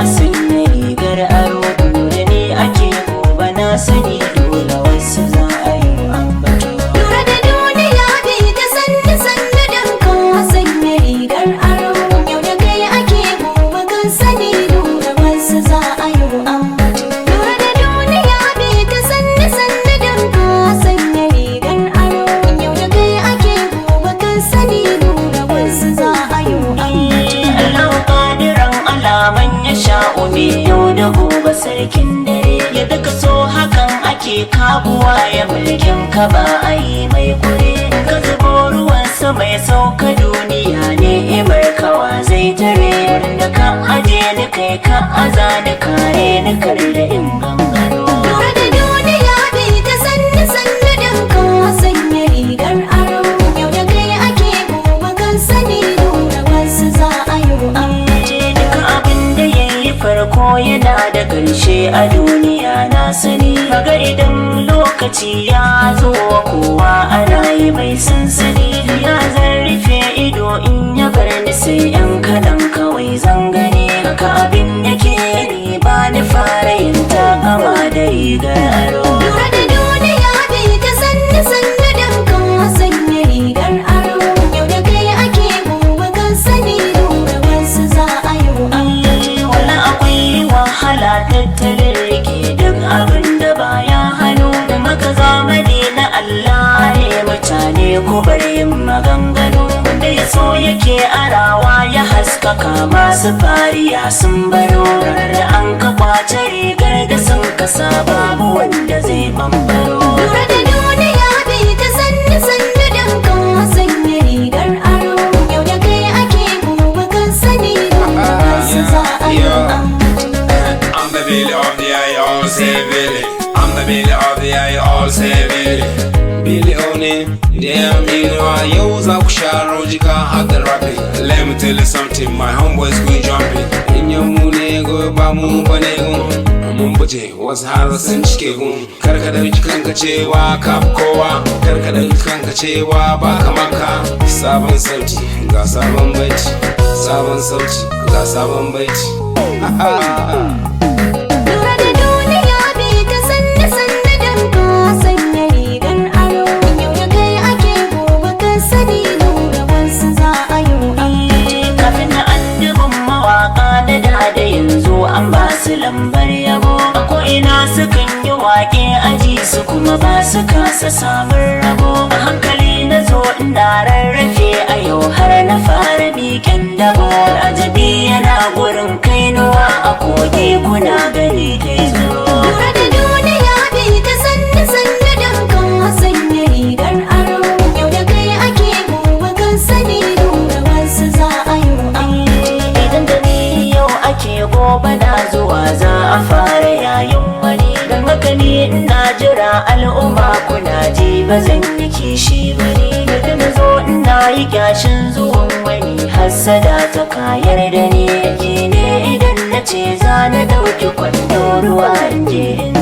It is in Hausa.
sanya rigar aro, da ni ake gobe na sani dole wasu za a yi ambato. Lura da duniya bi ta sanni sanni don ka sanya rigar aro, yau da kai ake gobe kan sani dole wasu za a yi ambato. Lura da duniya bi ta sanni sanni don ka sanya rigar aro, yau da kai ake gobe kan sani dole wasu za a yi ambato. Allah ƙadiran alaman ya sha'u ne yau da gobe sarkin dare, yadda ka so hakan ake kabuwa ya mulkin ka ba a yi mai kure. Ka zubo ruwan sama ya sauka duniya ne imar kawa zai tare, da ka aje ni kai ka aza ni kare ni kar da in gangaro. Lura da duniya bi ta sanni sanni don ka sanya rigar aro, yau da kai ake gobe kan sani dole wasu za a yi ambato. Duka abin da ya yi farko yana da ƙarshe a duniya na sani, kaga idan lokaci ya zo kowa ana yi mai sansani. Ya zan rufe ido in ya bar ni sai yan kaɗan kawai zan gani, haka abin yake ni ba ni fara yin takama da rigar aro. Lura da duniya bi ta sanni sanni don ka sanya rigar aro, yau da kai ake gobe kan sani dole wasu za a yi ambato. Wala akwai wahala tattalin rike duk abin da baya hannu, da maka zamani na Allah ne mutane ko bari yin maganganu, wanda ya so yake arawa ya haskaka masu fariya sun baro, da an ka kwace rigar da sun kasa babu wanda zai bambaro. Lura da duniya bi ta sanni sanni don ka sanya rigar aro, yau da kai ake gobe kan sani dole wasu za a yi ambato. I'm the Billy of the eye, all say Billy. I'm the Billy of the eye, all say Billy. Billy O'Neill, damn, you know I use a kusharo jika at the rapping. Let me tell you something, my homeboys go jumping. In your moon, go bamu banegun. Mun baje wasu har sun cike gun. Karka da kanka cewa ka kowa, karka da kanka cewa ba kamar ka. Sabon sauti ga sabon baiti, sabon sauti ga sabon baiti. Lura da duniya bi ta sanni sanni don ka sanya rigar aro, yau da kai ake gobe kan sani dole wasu za a yi ambato. Kafin na annabin mawaka na da yanzu an ba su lambar yabo, a ko'ina sukan yi waƙe aji su kuma ba su kasa samun rabo. A hankali na zo ina rarrafe a yau har na fara miƙen dabo, ajabi yana gurin kainuwa a kogi kuna gani dai zo. Lura da duniya bi ta sanni sanni don ka sanya rigar aro, yau da kai ake gobe kan sani dole wasu za a yi ambato. Idan da ni yau ake gobe na zuwa za a fara yayin wani, don haka ni ina jira al'umma kuna ji ba zan yi kishi bane, da na zo ina yi kyashin zuwan wani hassada ta kayar da ni. Ne idan na ce za na ɗauki kwando ruwa in je in